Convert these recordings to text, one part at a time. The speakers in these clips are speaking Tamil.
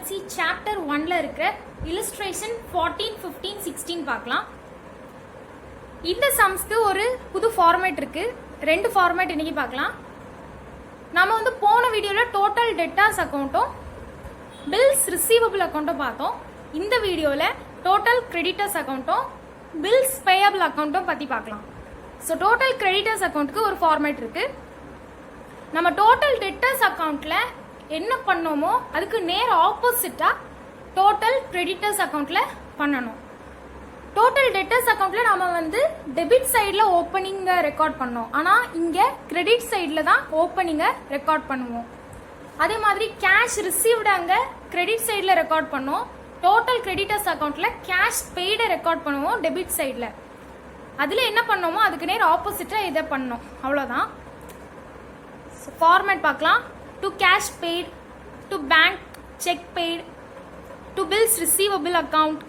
அக்கௌண்டன்சி சாப்டர் 1ல இருக்கிற illustration 14, 15, 16 பார்க்கலாம். இந்த சம்ஸ்க்கு ஒரு புது ஃபார்மேட் இருக்கு. ரெண்டு ஃபார்மேட் இன்னைக்கு பார்க்கலாம். நாம வந்து போன வீடியோல டோட்டல் டெட்டாஸ் அக்கௌண்ட்டும் பில்ஸ் ரிசீவபிள் அக்கௌண்ட்டும் பார்த்தோம். இந்த வீடியோல டோட்டல் கிரெடிட்டர்ஸ் அக்கௌண்ட்டும் பில்ஸ் பேயபிள் அக்கௌண்ட்டும் பத்தி பார்க்கலாம். ஸோ டோட்டல் கிரெடிட்டர்ஸ் அக்கௌண்ட்க்கு ஒரு ஃபார்மேட் இருக்கு. நம்ம டோட்டல் டெட்டர்ஸ் அக்கௌண்ட்ல என்ன பண்ணோமோ அதுக்கு நேர் ஆப்போசிட்டா டோட்டல் கிரெடிட்டர்ஸ் அக்கௌண்ட்ல பண்ணணும். டோட்டல் டெட்டர்ஸ் அக்கௌண்ட்ல நாம வந்து டெபிட் சைட்ல ஓப்பனிங்க ரெக்கார்ட் பண்ணோம். ஆனா இங்க கிரெடிட் சைட்ல தான் ஓப்பனிங்க ரெக்கார்ட் பண்ணுவோம். அதே மாதிரி கேஷ் ரிசீவ்டு அங்க கிரெடிட் சைட்ல ரெக்கார்ட் பண்ணோம். டோட்டல் கிரெடிட்டர்ஸ் அக்கௌண்ட்ல கேஷ் பெய்ட ரெக்கார்ட் பண்ணுவோம் டெபிட் சைட்ல. அதுல என்ன பண்ணோமோ அதுக்கு நேர் ஆப்போசிட்டா இதை பண்ணோம். அவ்வளவுதான். ஃபார்மேட் பார்க்கலாம். To cash paid, to bank cheque paid, to bills receivable account,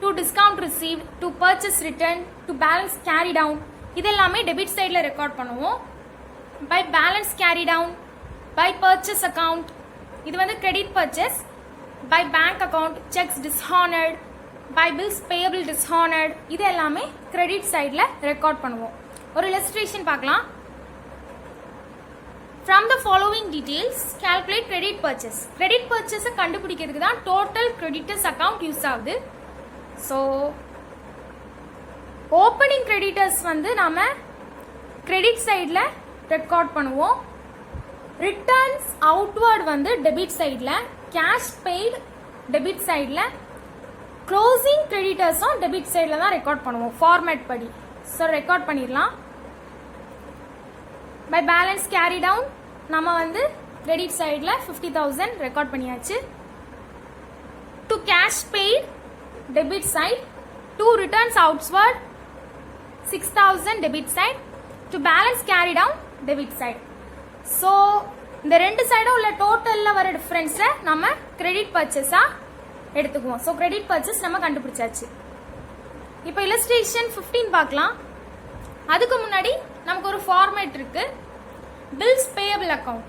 to discount receive, to purchase return, to balance carry down, இதெல்லாமே டெபிட் சைடில் ரெக்கார்ட் பண்ணுவோம். By balance carry down, by purchase account, இது வந்து credit purchase. By bank account, cheques dishonoured, by bills payable dishonoured, இது எல்லாமே கிரெடிட் சைடில் ரெக்கார்ட் பண்ணுவோம். ஒரு illustration பார்க்கலாம். From the following details, calculate credit purchase. Credit purchase கண்டுபிடிக்கிறதுக்கு தான் total creditors account யூஸ் ஆகுது. So, opening creditors வந்து நாம credit sideல record பண்ணுவோம். Returns outward வந்து debit sideல, cash paid debit sideல, closing creditors debit sideல தான் record பண்ணுவோம் format படி. So, record பண்ணிடலாம். By balance carry down நம்ம வந்து credit sideல 50,000 ரெக்கார்ட் பண்ணியாச்சு. To cash paid debit side, to returns outward 6,000 debit side, to balance carry down debit side. So இந்த ரெண்டு சைடும் உள்ள டோட்டல்ல வர டிஃபரன்ஸை நம்ம கிரெடிட் பர்ச்சேஸா எடுத்துக்குவோம். ஸோ கிரெடிட் பர்ச்சேஸ் நம்ம கண்டுபிடிச்சாச்சு. இப்போ illustration 15 பார்க்கலாம். அதுக்கு முன்னாடி நமக்கு ஒரு ஃபார்மேட் இருக்கு. Bills payable account.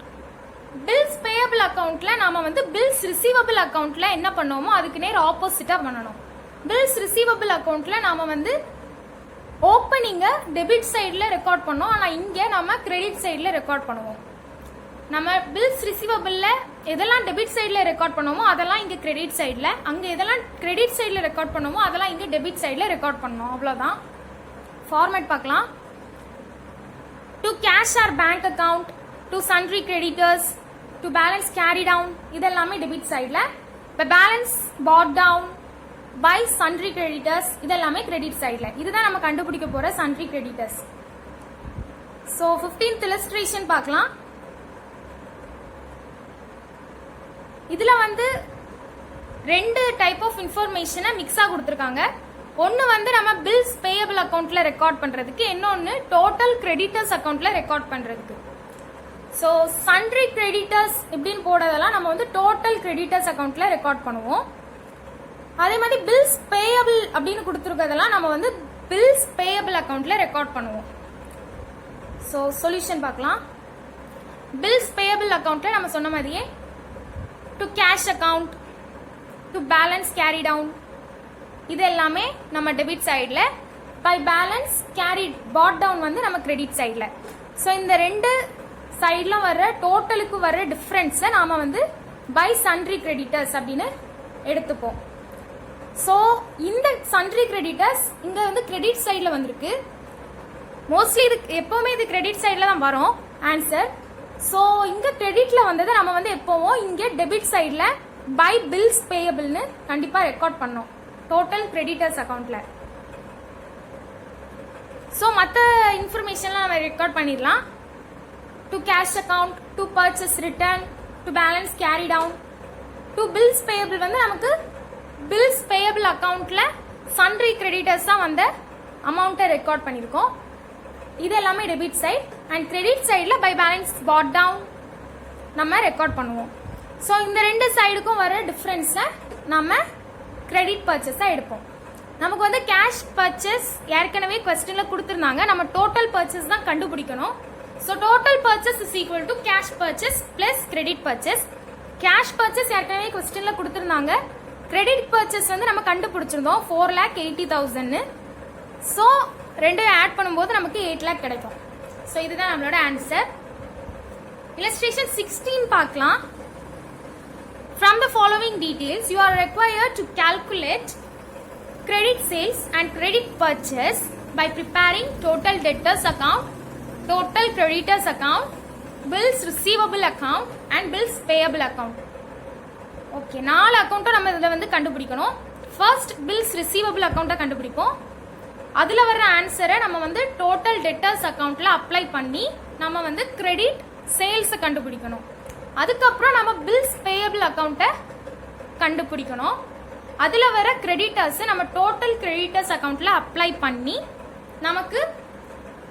Bills payable அக்கௌண்ட்ல நாம வந்து பில்ஸ் ரிசீவபிள் அக்கௌண்ட்ல என்ன பண்ணுவோமோ அதுக்கு நேர் ஆப்போசிட்டா பண்ணணும். பில்ஸ் ரிசீவபிள் அக்கௌண்ட்ல நாம வந்து ஓப்பனிங்க டெபிட் சைட்ல ரெக்கார்ட் பண்ணோம். ஆனா இங்க நாம கிரெடிட் சைட்ல ரெக்கார்ட் பண்ணுவோம். நம்ம பில்ஸ் ரிசீவபிள்ல எதெல்லாம் டெபிட் சைட்ல ரெக்கார்ட் பண்ணுவோமோ அதெல்லாம் இங்க கிரெடிட் சைட்ல, அங்க எதெல்லாம் கிரெடிட் சைட்ல ரெக்கார்ட் பண்ணுவோமோ அதெல்லாம் இங்க டெபிட் சைட்ல ரெக்கார்ட் பண்ணோம். அவ்வளவுதான். ஃபார்மேட் பார்க்கலாம். To cash or bank account, to sundry creditors, to balance carry down, இதெல்லாமே debit sideல. By balance bought down, by sundry creditors, இதெல்லாமே credit sideல. இதுதான் நம்ம கண்டுபிடிக்க போற sundry creditors. So 15th illustration பார்க்கலாம். இதுல வந்து ரெண்டு டைப் ஆஃப் இன்ஃபர்மேஷனை மிக்ஸா கொடுத்துருக்காங்க. ஒன்னு வந்து நம்ம பில்ஸ் பேயபிள் அக்கௌண்ட்ல ரெக்கார்ட் பண்றதுக்கு, இன்னொன்னு டோட்டல் கிரெடிட்டர்ஸ் அக்கௌண்ட்ல ரெக்கார்ட் பண்றதுக்கு. ஸோ சன்ட்ரி கிரெடிட்டர்ஸ் இப்படின்னு போடுறதெல்லாம் நம்ம வந்து டோட்டல் கிரெடிட்டர்ஸ் அக்கௌண்ட்ல ரெக்கார்ட் பண்ணுவோம். அதே மாதிரி பில்ஸ் பேயபிள் அப்படின்னு கொடுத்துருக்கதெல்லாம் நம்ம வந்து பில்ஸ் பேயபிள் அக்கௌண்ட்ல ரெக்கார்ட் பண்ணுவோம். ஸோ சொல்யூஷன் பார்க்கலாம். பில்ஸ் பேயபிள் அக்கௌண்ட்ல நம்ம சொன்ன மாதிரியே to cash account, to balance carry down, இது எல்லாமே நம்ம டெபிட் சைட்ல. By balance carry brought down வந்து நம்ம கிரெடிட் சைட்ல. ஸோ இந்த ரெண்டு சைட்ல வர்ற டோட்டலுக்கு வர்ற டிஃபரன்ஸை நாம வந்து பை சன்ட்ரி கிரெடிட்டர்ஸ் அப்படின்னு எடுத்துப்போம். ஸோ இந்த சன்ட்ரி கிரெடிட்டர்ஸ் இங்க வந்து கிரெடிட் சைட்ல வந்திருக்கு. மோஸ்ட்லி இது எப்பவுமே இது கிரெடிட் சைட்ல தான் வரும் ஆன்சர். ஸோ இங்க கிரெடிட்ல வந்ததை நம்ம வந்து எப்பவும் இங்க டெபிட் சைட்ல பை பில்ஸ் பேயபிள்னு கண்டிப்பா ரெக்கார்ட் பண்ணோம் டோட்டல் கிரெடிட்டர்ஸ் அக்கௌண்ட்ல. ஸோ மற்ற இன்ஃபர்மேஷன்லாம் நம்ம ரெக்கார்ட் பண்ணிடலாம். To cash account, to purchase return, to balance carry down, to bills payable வந்து நமக்கு பில்ஸ் பேயபிள் அக்கௌண்ட்ல சன்ட்ரி கிரெடிட்டர்ஸ் தான் வந்த அமௌண்ட்டை ரெக்கார்ட் பண்ணியிருக்கோம். இது எல்லாமே டெபிட் சைட். அண்ட் கிரெடிட் சைட்ல பை பேலன்ஸ் பாட் டவுன் நம்ம ரெக்கார்ட் பண்ணுவோம். ஸோ இந்த ரெண்டு சைடுக்கும் வர டிஃபரன்ஸை நம்ம கிரெடிட் பர்ச்சேஸா எடுப்போம். நமக்கு வந்து கேஷ் பர்ச்சேஸ் ஏற்கனவே क्वेश्चनல கொடுத்திருந்தாங்க. நம்ம டோட்டல் பர்ச்சேஸ் தான் கண்டுபிடிக்கணும். So total purchase is equal to cash purchase plus credit purchase. Cash purchase ஏற்கனவே क्वेश्चनல கொடுத்திருந்தாங்க. கொடுத்துருந்தாங்க. கிரெடிட் பர்ச்சேஸ் வந்து நம்ம கண்டுபிடிச்சிருந்தோம் 4,80,000. ஸோ ரெண்டையும் ஆட் பண்ணும்போது நமக்கு 8 lakh கிடைக்கும். ஸோ இதுதான் நம்மளோட ஆன்சர். Illustration 16 பார்க்கலாம். From the following details, you are required to calculate credit sales and credit purchase by preparing total debtors account, total creditors account, bills receivable account and bills payable account. Okay, 4 அக்கௌண்ட்டை நம்ம இதில் வந்து கண்டுபிடிக்கணும். ஃபர்ஸ்ட் பில்ஸ் ரிசீவபிள் அக்கௌண்ட்டை கண்டுபிடிப்போம். அதில் வர்ற ஆன்சரை நம்ம வந்து டோட்டல் டெட்டர்ஸ் அக்கௌண்ட்டில் அப்ளை பண்ணி நம்ம வந்து கிரெடிட் சேல்ஸை கண்டுபிடிக்கணும். அதுக்கப்புறம் நம்ம பில்ஸ் பேயபிள் அக்கௌண்ட்டை கண்டுபிடிக்கணும். அதில் வர கிரெடிட்டர்ஸை நம்ம டோட்டல் கிரெடிட்டர்ஸ் அக்கௌண்ட்டில் அப்ளை பண்ணி நமக்கு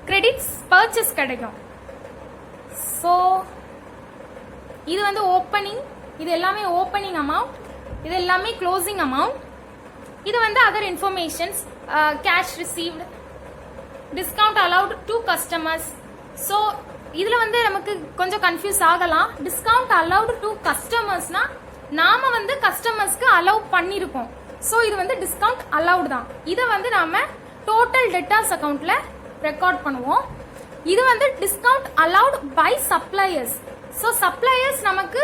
கிரெடிட்ஸ் பர்ச்சேஸ் கிடைக்கும். ஸோ இது வந்து ஓப்பனிங், இது எல்லாமே ஓப்பனிங் அமௌண்ட், இது எல்லாமே க்ளோசிங் அமௌண்ட். இது வந்து other informations, cash received, discount allowed to customers. So இதில் வந்து நமக்கு கொஞ்சம் கன்ஃபியூஸ் ஆகலாம். டிஸ்கவுண்ட் அலவுட் டு கஸ்டமர்ஸ்னா நாம வந்து கஸ்டமர்ஸ்க்கு அலோவ் பண்ணியிருக்கோம். ஸோ இது வந்து டிஸ்கவுண்ட் அலவுட் தான். இதை வந்து நாம டோட்டல் டெட்டாஸ் அக்கௌண்ட்ல ரெக்கார்ட் பண்ணுவோம். இது வந்து discount allowed by suppliers. So suppliers நமக்கு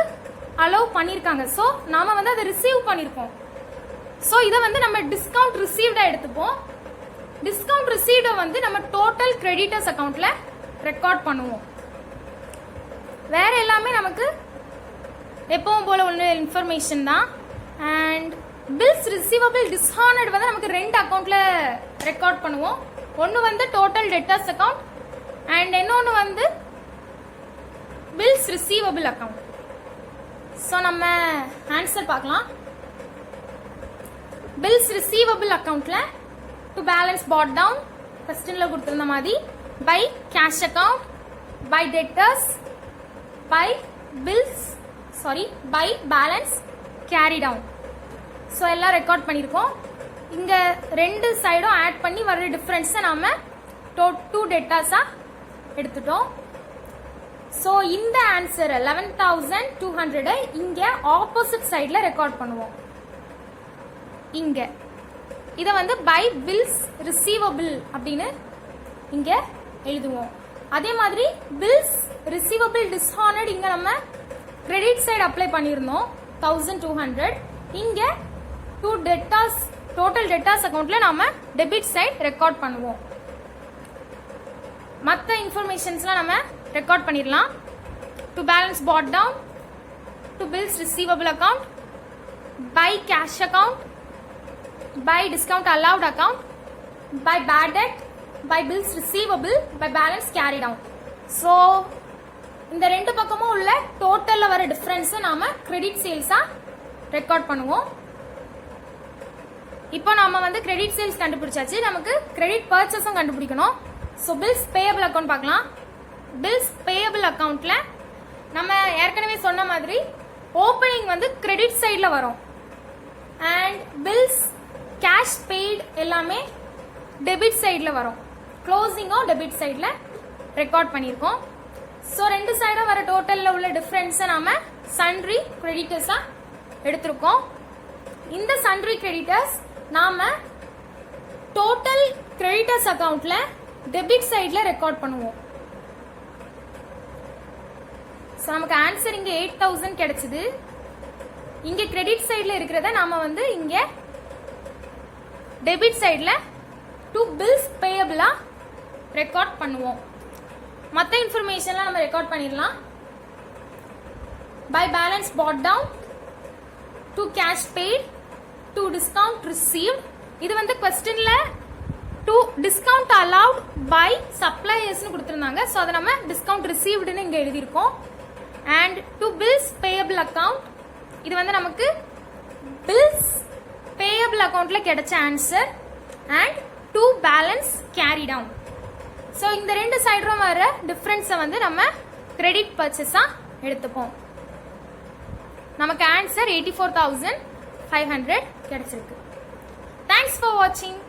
அலோவ் பண்ணியிருக்காங்க. ஸோ நாம வந்து அதை ரிசீவ் பண்ணியிருக்கோம். ஸோ இதை வந்து நம்ம டிஸ்கவுண்ட் ரிசீவ்டா எடுத்துப்போம். டிஸ்கவுண்ட் ரிசீவ்டை வந்து நம்ம டோட்டல் கிரெடிட்டர்ஸ் அக்கௌண்ட்ல ரெக்கார்ட் பண்ணுவோம். வேற எல்லாமே நமக்கு எப்பவும் போல உள்ள இன்ஃபர்மேஷன் தான். அண்ட் பில்ஸ் ரிசீவபிள் டிஸ்ஹானர்ட் வந்து நமக்கு 2 அக்கௌண்ட்ல ரெக்கார்ட் பண்ணுவோம். ஒன்று வந்து டோட்டல் டெட்டர்ஸ் அக்கௌண்ட் அண்ட் இன்னொன்று வந்து பில்ஸ் ரிசீவபிள் அக்கௌண்ட். ஸோ நம்ம ஆன்சர் பார்க்கலாம். பில்ஸ் ரிசீவபிள் அக்கௌண்ட்ல டு பேலன்ஸ் பாட் டவுன் கொஸ்டின்ல கொடுத்திருந்த மாதிரி by cash account, by debtors, by bills by balance carry down. So எல்லாம் ரெக்கார்ட் பண்ணியிருக்கோம். இங்க 2 சைடும் ஆட் பண்ணி வர டிஃபரன்ஸை நாம 2 டெட்டாஸா எடுத்துட்டோம். ஸோ இந்த ஆன்சர் 11,200 இங்க ஆப்போசிட் சைட்ல ரெக்கார்ட் பண்ணுவோம். இங்க இதை வந்து பை பில்ஸ் ரிசீவபிள் அப்படின்னு இங்க எழுதுவோம். அதே மாதிரி பில்ஸ் ரிசீவபிள் டிஸ்ஹானர்ட் இங்க நம்ம கிரெடிட் சைடு அப்ளை பண்ணியிருந்தோம் 1,200. இங்க டோட்டல் டெட்டாஸ் அக்கௌண்ட்ல நாம டெபிட் சைடு ரெக்கார்ட் பண்ணுவோம். மற்ற இன்ஃபர்மேஷன்ஸ்லாம் நம்ம ரெக்கார்ட் பண்ணிடலாம். To balance brought down, to bills receivable account, by cash account, by discount allowed account, by bad debt, by bills receivable, by balance carried down. So இந்த 2 பக்கமும் உள்ள டோட்டல்ல வர டிஃபரன்ஸ் நாம கிரெடிட் சேல்ஸா ரெக்கார்ட் பண்ணுவோம். இப்போ நாம வந்து கிரெடிட் சேல்ஸ் கண்டுபிடிச்சாச்சு. நமக்கு கிரெடிட் பர்ச்சேஸும் கண்டுபிடிக்கணும். ஸோ பில்ஸ் பேயபிள் அக்கௌண்ட் பார்க்கலாம். பில்ஸ் பேயபிள் அக்கௌண்ட்ல நம்ம ஏற்கனவே சொன்ன மாதிரி ஓப்பனிங் வந்து கிரெடிட் சைட்ல வரும் அண்ட் பில்ஸ் கேஷ் பெய்டு எல்லாமே டெபிட் சைடில் வரும். க்ளோசிங்கும் டெபிட் சைடில் ரெக்கார்ட் பண்ணியிருக்கோம். ஸோ 2 சைடும் வர டோட்டலில் உள்ள டிஃப்ரென்ஸை நாம சன்ட்ரி கிரெடிட்டர்ஸாக எடுத்திருக்கோம். இந்த சன்ட்ரி கிரெடிட்டர்ஸ் நாம டோட்டல் கிரெடிட்டர்ஸ் அக்கௌண்ட்ல டெபிட் சைடில் ரெக்கார்ட் பண்ணுவோம். ஸோ நமக்கு ஆன்சர் இங்கே 8,000 கிடைச்சது. இங்கே கிரெடிட் சைடில் இருக்கிறத நாம வந்து இங்கே டெபிட் சைடில் டு பில்ஸ் பேயபிளா ரெக்கார்ட் பண்ணுவோம். மற்ற இன்ஃபர்மேஷன்லாம் நம்ம ரெக்கார்ட் பண்ணிடலாம். By balance brought down, to cash paid, to discount received. இது வந்து கொஸ்டின்ல டு டிஸ்கவுண்ட் அலவுட் பை சப்ளையர்ஸ்னு கொடுத்துருந்தாங்க. ஸோ அதை நம்ம டிஸ்கவுண்ட் ரிசீவ்டுன்னு இங்கே எழுதியிருக்கோம். And to bills payable account, இது வந்து நமக்கு பில்ஸ் பேயபிள் அக்கௌண்ட்ல கிடைச்ச answer. And to balance carry down. So இந்த 2 சைடும் வர டிஃபரன்ஸை வந்து நம்ம கிரெடிட் பர்ச்சேஸா எடுத்துப்போம். நமக்கு ஆன்சர் 84,500 கிடைச்சிருக்கு. தேங்க்ஸ் ஃபார் வாட்சிங்.